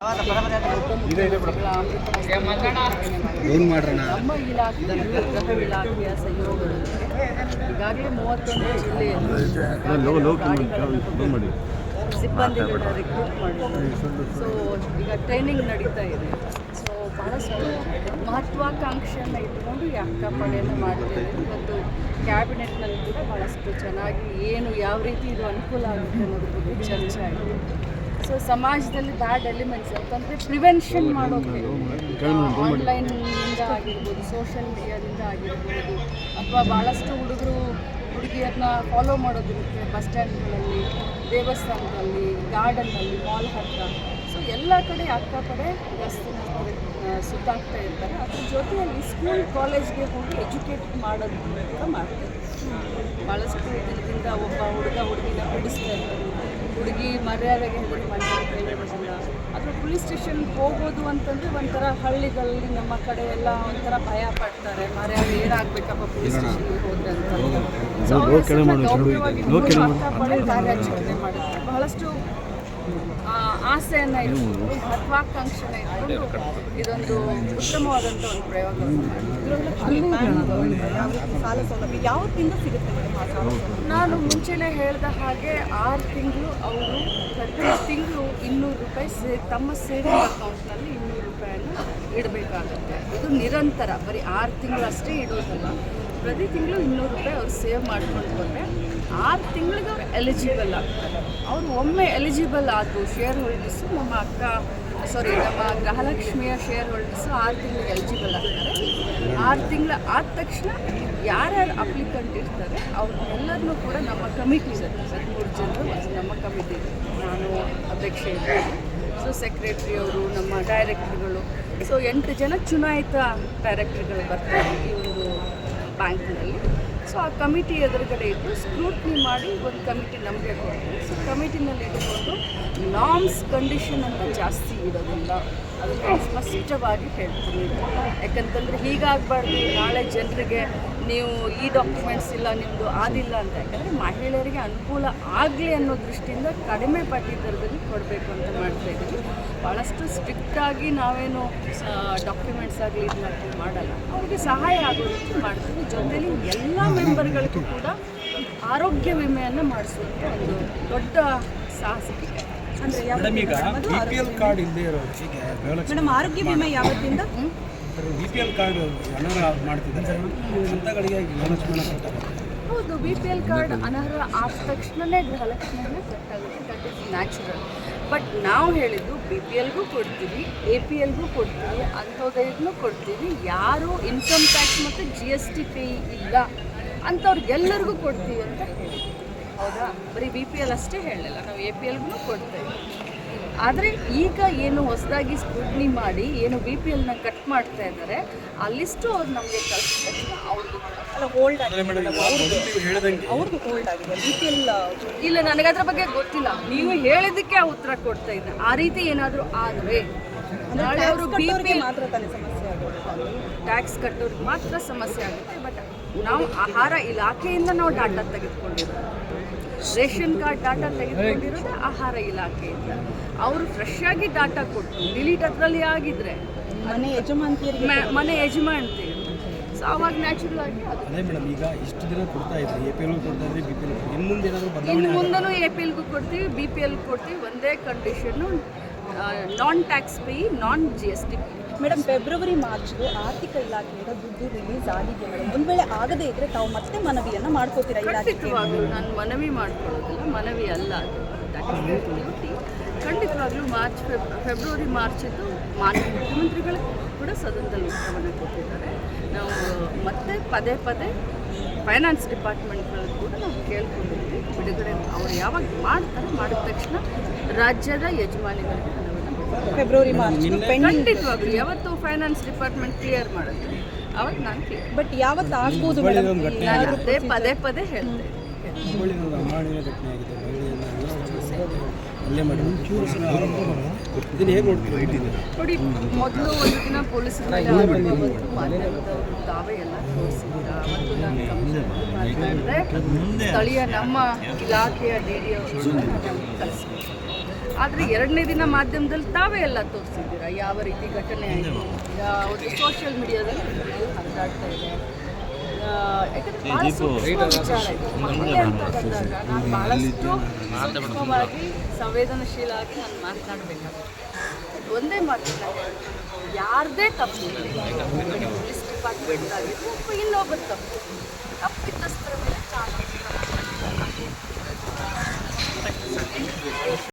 ನಮ್ಮ ಇಲಾಖೆ ಗೃಹ ಇಲಾಖೆಯ ಸಹಯೋಗದೊಂದಿಗೆ ಈಗಾಗಲೇ 31 ಜಿಲ್ಲೆಯಲ್ಲಿ ಸಿಬ್ಬಂದಿಗಳನ್ನ ರಿಕ್ರೂಟ್ ಮಾಡಿದ್ದಾರೆ. ಸೊ ಈಗ ಟ್ರೈನಿಂಗ್ ನಡೀತಾ ಇದೆ. ಸೊ ಭಾಳಷ್ಟು ಮಹತ್ವಾಕಾಂಕ್ಷೆಯನ್ನು ಇಟ್ಕೊಂಡು ಈ ಅಕ್ಕಪಡೆಯನ್ನು ಮಾಡ್ತೇವೆ. ಇವತ್ತು ಕ್ಯಾಬಿನೆಟ್ನಲ್ಲಿ ಕೂಡ ಭಾಳಷ್ಟು ಚೆನ್ನಾಗಿ ಯಾವ ರೀತಿ ಇದು ಅನುಕೂಲ ಆಗುತ್ತೆ ಅನ್ನೋದ್ರ ಬಗ್ಗೆ ಚರ್ಚೆ ಆಗಿದೆ. ಸೊ ಸಮಾಜದಲ್ಲಿ ಬ್ಯಾಡ್ ಎಲಿಮೆಂಟ್ಸ್ ಅಂತಂದರೆ ಪ್ರಿವೆನ್ಷನ್ ಮಾಡೋಕ್ಕೆ ಆನ್ಲೈನಿಂದ ಆಗಿರ್ಬೋದು, ಸೋಷಿಯಲ್ ಮೀಡಿಯಾದಿಂದ ಆಗಿರ್ಬೋದು, ಅಥವಾ ಭಾಳಷ್ಟು ಹುಡುಗಿಯರನ್ನ ಫಾಲೋ ಮಾಡೋದಿರುತ್ತೆ ಬಸ್ ಸ್ಟ್ಯಾಂಡ್ಗಳಲ್ಲಿ, ದೇವಸ್ಥಾನದಲ್ಲಿ, ಗಾರ್ಡನ್ನಲ್ಲಿ, ಮಾಲ್ ಹತ್ರ. ಸೊ ಎಲ್ಲ ಕಡೆ ಅಕ್ಕಪಡೆ ಗಸ್ತಿನ ಸುತ್ತಾಗ್ತಾ ಇರ್ತಾರೆ. ಅದ್ರ ಜೊತೆಯಲ್ಲಿ ಸ್ಕೂಲ್ ಕಾಲೇಜ್ಗೆ ಹೋಗಿ ಎಜುಕೇಟ್ ಮಾಡೋದು ಕೂಡ ಮಾಡ್ತಾರೆ. ಭಾಳಷ್ಟು ದಿನದಿಂದ ಒಬ್ಬ ಹುಡುಗಿನ ಬಿಡಿಸ್ತಾ ಇರ್ತಾರೆ. ಹುಡುಗಿ ಮರ್ಯಾದೆಗೆ ಹೆದರಿ ಮನೆಯಲ್ಲಿ ಕೈ ಬರೋದಿಲ್ಲ. ಅಥವಾ ಪೊಲೀಸ್ ಸ್ಟೇಷನ್ಗೆ ಹೋಗೋದು ಅಂತಂದರೆ ಒಂಥರ ಹಳ್ಳಿಗಳಲ್ಲಿ ನಮ್ಮ ಕಡೆ ಎಲ್ಲ ಒಂಥರ ಭಯ ಪಡ್ತಾರೆ. ಮರ್ಯಾದೆ ಏನಾಗಬೇಕಪ್ಪ ಪೊಲೀಸ್ ಸ್ಟೇಷನ್ಗೆ ಹೋದ್ರೆ ಅಂತ. ಅಕ್ಕಪಡೆ ಕಾರ್ಯಾಚರಣೆ ಮಾಡುತ್ತೆ. ಬಹಳಷ್ಟು ಆಸೆಯನ್ನು ಇಟ್ಕೊಂಡು, ಮಹತ್ವಾಕಾಂಕ್ಷೆನ ಇಟ್ಕೊಂಡು ಇದೊಂದು ಉತ್ತಮವಾದಂಥ ಒಂದು ಪ್ರಯೋಗವನ್ನು ಸಾಲ ಸೌಲಭ್ಯ ಯಾವತ್ತಿಂದ ಸಿಗುತ್ತೆ? ನಾನು ಮುಂಚೆನೇ ಹೇಳಿದ ಹಾಗೆ 6 ತಿಂಗಳು ಅವರು ಪ್ರತಿ ತಿಂಗಳು 200 ರೂಪಾಯಿ ತಮ್ಮ ಸೇವಿಂಗ್ ಅಕೌಂಟ್ನಲ್ಲಿ 200 ರೂಪಾಯಿಯನ್ನು ಇಡಬೇಕಾಗುತ್ತೆ. ಇದು ನಿರಂತರ, ಬರೀ 6 ತಿಂಗಳು ಅಷ್ಟೇ ಇಡೋದಲ್ಲ. ಪ್ರತಿ ತಿಂಗಳು 200 ರೂಪಾಯಿ ಅವ್ರು ಸೇವ್ ಮಾಡ್ಕೊಂಡು ಬಂದರೆ 6 ತಿಂಗಳಿಗೆ ಅವ್ರು ಎಲಿಜಿಬಲ್ ಆಗ್ತಾರೆ. ಅವರು ಒಮ್ಮೆ ಎಲಿಜಿಬಲ್ ಆದರು ಶೇರ್ ಹೋಲ್ಡರ್ಸು, ನಮ್ಮ ಗೃಹಲಕ್ಷ್ಮಿಯ ಶೇರ್ ಹೋಲ್ಡರ್ಸು 6 ತಿಂಗಳಿಗೆ ಎಲಿಜಿಬಲ್ ಆಗ್ತಾರೆ. 6 ತಿಂಗಳ ಆದ ತಕ್ಷಣ ಯಾರ್ಯಾರು ಅಪ್ಲಿಕೆಂಟ್ ಇರ್ತಾರೆ ಅವ್ರನ್ನೆಲ್ಲರನ್ನೂ ಕೂಡ ನಮ್ಮ ಕಮಿಟಿ ಇದೆ, 13 ಜನರು ನಮ್ಮ ಕಮಿಟಿ ಇದೆ. ನಾನು ಅಧ್ಯಕ್ಷೆ ಇದ್ದೀನಿ. ಸೊ ಸೆಕ್ರೆಟ್ರಿ ಅವರು, ನಮ್ಮ ಡೈರೆಕ್ಟ್ರುಗಳು, ಸೊ 8 ಜನ ಚುನಾಯಿತ ಡೈರೆಕ್ಟ್ರುಗಳು ಬರ್ತಾರೆ ಈ ಒಂದು ಬ್ಯಾಂಕ್ನಲ್ಲಿ. ಸೊ ಆ ಕಮಿಟಿ ಎದುರುಗಡೆ ಇದ್ದು ಸ್ಕ್ರೂಟ್ನಿ ಮಾಡಿ ಒಂದು ಕಮಿಟಿ ನಮಗೆ ಕೊಡ್ತೀವಿ. ಸೊ ಕಮಿಟಿನಲ್ಲಿ ಇಟ್ಕೊಂಡು ನಾರ್ಮ್ಸ್ ಕಂಡೀಷನ್ ಅಂತ ಜಾಸ್ತಿ ಇರೋದಿಲ್ಲ, ಅದನ್ನು ಸ್ಪಷ್ಟವಾಗಿ ಹೇಳ್ತೀನಿ. ಯಾಕಂತಂದರೆ ಹೀಗಾಗಬಾರ್ದು, ನಾಳೆ ಜನರಿಗೆ ನೀವು ಈ ಡಾಕ್ಯುಮೆಂಟ್ಸ್ ಇಲ್ಲ, ನಿಮ್ಮದು ಆದಿಲ್ಲ ಅಂತ. ಯಾಕಂದರೆ ಮಹಿಳೆಯರಿಗೆ ಅನುಕೂಲ ಆಗಲಿ ಅನ್ನೋ ದೃಷ್ಟಿಯಿಂದ ಕಡಿಮೆ ಬಡ್ಡಿ ದರದಲ್ಲಿ ಕೊಡಬೇಕು ಅಂತ ಮಾಡ್ತಾಯಿದ್ದೀವಿ. ಭಾಳಷ್ಟು ಸ್ಟ್ರಿಕ್ಟಾಗಿ ನಾವೇನು ಡಾಕ್ಯುಮೆಂಟ್ಸ್ ಆಗಲಿ ಇದನ್ನ ಮಾಡಲ್ಲ, ಅವ್ರಿಗೆ ಸಹಾಯ ಆಗೋ ರೀತಿ ಮಾಡ್ತೀವಿ. ಜೊತೆಲಿ ಎಲ್ಲ ಮೆಂಬರ್ಗಳಿಗೂ ಕೂಡ ಆರೋಗ್ಯ ವಿಮೆಯನ್ನು ಮಾಡಿಸುವಂಥ ಒಂದು ದೊಡ್ಡ ಸಾಹಸಿಕೆ. ಅಂದರೆ ಮೇಡಮ್ ಆರೋಗ್ಯ ವಿಮೆ ಯಾವತ್ತಿಂದ BPL ಕಾರ್ಡ್ ಅನರ್ಹ ಮಾಡ್ತಿದ್ದಾರೆ ಅಂತಗಳಿಗೆ ಹೌದು, BPL ಕಾರ್ಡ್ ಅನರ್ಹ ಆದ ತಕ್ಷಣವೇ ಗೃಹಲಕ್ಷ್ಮಿಯನ್ನು ಕಟ್ಟಾಗುತ್ತೆ. That is natural. ಬಟ್ ನಾವು ಹೇಳಿದ್ದು BPLಗೂ ಕೊಡ್ತೀವಿ, APLಗೂ ಕೊಡ್ತೀವಿ, ಅಂಥೋದಯಕ್ಕೂ ಕೊಡ್ತೀವಿ. ಯಾರು ಇನ್ಕಮ್ ಟ್ಯಾಕ್ಸ್ ಮತ್ತು GST ಪೇ ಇಲ್ಲ ಅಂಥವ್ರಿಗೆಲ್ಲರಿಗೂ ಕೊಡ್ತೀವಿ ಅಂತ ಹೇಳಿ. ಹೌದಾ, ಬರೀ BPL ಅಷ್ಟೇ ಹೇಳಲಿಲ್ಲ, ನಾವು APLಗೂ ಕೊಡ್ತೇವೆ. ಆದರೆ ಈಗ ಏನು ಹೊಸದಾಗಿ ಸ್ಕ್ರೂಟ್ನಿ ಮಾಡಿ ಏನು BPLನ ಕಟ್ ಮಾಡ್ತಾ ಇದ್ದಾರೆ, ಆ ಲಿಸ್ಟು ಅವ್ರು ನಮಗೆ ಕಳಿಸಿದ ತಕ್ಷಣ ಅವ್ರದ್ದು ಹೋಲ್ಡ್ ಆಗಿದೆ. ಅವ್ರದ್ದು ಹೋಲ್ಡ್ ಆಗಿದೆ. BPL ಇಲ್ಲ, ನನಗದ್ರ ಬಗ್ಗೆ ಗೊತ್ತಿಲ್ಲ. ನೀವು ಹೇಳಿದ್ದಕ್ಕೆ ಆ ಉತ್ತರ ಕೊಡ್ತಾ ಇದ್ದೆ. ಆ ರೀತಿ ಏನಾದರೂ ಆದರೆ ನಾಳೆ ಅವರು BPL ಮಾತ್ರ ತಾನೇ ಸಮಸ್ಯೆ ಆಗುತ್ತೆ, ಟ್ಯಾಕ್ಸ್ ಕಟ್ಟೋರಿಗೆ ಮಾತ್ರ ಸಮಸ್ಯೆ ಆಗುತ್ತೆ. ಬಟ್ ನಾವು ಆಹಾರ ಇಲಾಖೆಯಿಂದ ನಾವು ಡಾಟಾ ತೆಗೆದುಕೊಂಡಿರೋದು, ರೇಷನ್ ಕಾರ್ಡ್ ಡಾಟಾ ತೆಗೆದುಕೊಂಡಿರೋದು ಆಹಾರ ಇಲಾಖೆಯಿಂದ. ಅವರು ಫ್ರೆಶ್ ಆಗಿ ಡಾಟಾ ಕೊಟ್ಟು ಡಿಲೀಟ್ ಅದರಲ್ಲಿ ಆಗಿದ್ರೆ ಮನೆ ಯಜಮಾನ್ತಿ. ಸೊ ಅವಾಗ ನ್ಯಾಚುರಲ್ ಆಗಿ ಮೇಡಮ್ ಈಗ ಇಷ್ಟು ದಿನ ಕೊಡ್ತಾ ಇದ್ರಿ, APL ಕೊಡ್ತಾ ಇದ್ರಿ, BPL ಇನ್ನು ಮುಂದೆನೂ APLಗೂ ಕೊಡ್ತೀವಿ, BPLಗೂ ಕೊಡ್ತೀವಿ. ಒಂದೇ ಕಂಡೀಷನ್ನು, ನಾನ್ ಟ್ಯಾಕ್ಸ್ ಪೇ, ನಾನ್ GST ಪೇ. ಮೇಡಮ್ ಫೆಬ್ರವರಿ ಮಾರ್ಚ್ಗೆ ಆರ್ಥಿಕ ಇಲಾಖೆಯಿಂದ ದುಡ್ಡು ರಿಲೀಸ್ ಆಗಿದೆ ಮೇಡಮ್. ಒಂದು ವೇಳೆ ಆಗದೇ ಇದ್ದರೆ ತಾವು ಮತ್ತೆ ಮನವಿಯನ್ನು ಮಾಡ್ಕೋತೀರಾ? ಖಂಡಿತವಾಗ್ಲೂ ನಾನು ಮನವಿ ಮಾಡ್ಕೊಳ್ಳೋದಿಲ್ಲ, ಮನವಿ ಅಲ್ಲ ಅದು, ಡ್ಯೂಟಿ. ಖಂಡಿತವಾಗ್ಲೂ ಫೆಬ್ರವರಿ ಮಾರ್ಚಿದ್ದು ಮಾನ್ಯ ಮುಖ್ಯಮಂತ್ರಿಗಳು ಕೂಡ ಸದನದಲ್ಲಿ ಉತ್ತರವನ್ನು ಕೊಟ್ಟಿದ್ದಾರೆ. ನಾವು ಮತ್ತೆ ಪದೇ ಫೈನಾನ್ಸ್ ಡಿಪಾರ್ಟ್ಮೆಂಟ್ಗಳಲ್ಲಿ ಕೂಡ ನಾವು ಕೇಳ್ಕೊಂಡಿದ್ವಿ ಬಿಡುಗಡೆ. ಅವ್ರು ಯಾವಾಗ ಮಾಡ್ತಾರೆ, ಮಾಡಿದ ತಕ್ಷಣ ರಾಜ್ಯದ ಯಜಮಾನಿಗಳಿಗೆ ಫೆಬ್ರವರಿ ಮಾರ್ಚ್ ಖಂಡಿತವಾಗ್ಲೂ ಯಾವತ್ತು ಫೈನಾನ್ಸ್ ಡಿಪಾರ್ಟ್ಮೆಂಟ್ ಕ್ಲಿಯರ್ ಮಾಡುತ್ತೆ ಅವಾಗ ನಾನು ಕ್ಲಿಯರ್. ಬಟ್ ಯಾವತ್ತು ಆಗ್ಬೋದು ಮೇಡಮ್? ಅದೇ ಪದೇ ಹೇಳ್ತೇನೆ. ನೋಡಿ, ಮೊದಲು ಒಂದು ದಿನ ಪೊಲೀಸರ ಮೇಲೆ ಮಾಧ್ಯಮದವರು ತಾವೇ ಎಲ್ಲ ತೋರಿಸಿದ್ರ. ಮತ್ತು ನಾನು ಸ್ಥಳೀಯ ನಮ್ಮ ಇಲಾಖೆಯ DD ಅವರು ನಮಗೆ ಕಳಿಸ್ಬೇಕು. ಆದರೆ ಎರಡನೇ ದಿನ ಮಾಧ್ಯಮದಲ್ಲಿ ತಾವೇ ಎಲ್ಲ ತೋರಿಸಿದ್ದೀರಾ ಯಾವ ರೀತಿ ಘಟನೆ ಆಯಿತು, ಯಾವುದು ಸೋಷಿಯಲ್ ಮೀಡಿಯಾದಲ್ಲಿ ಹರಿದಾಡ್ತಾ ಇದೆ. ಯಾಕಂದರೆ ಭಾಳ ಸೂಕ್ಷ್ಮ ವಿಚಾರ ಇದು. ಮಹಿಳೆ ಅಂತ ಬಂದಾಗ ನಾನು ಭಾಳಷ್ಟು ಸೂಕ್ಷ್ಮವಾಗಿ ಸಂವೇದನಶೀಲವಾಗಿ ನಾನು ಮಾತನಾಡಬೇಕಾಗುತ್ತೆ. ಒಂದೇ ಮಾತು, ಯಾರದೇ ತಪ್ಪು ಪೊಲೀಸ್ ಡಿಪಾರ್ಟ್ಮೆಂಟ್ ಆಗಿದ್ದು ಇನ್ನೊಬ್ಬರು ತಪ್ಪಿತಸ್ಥರ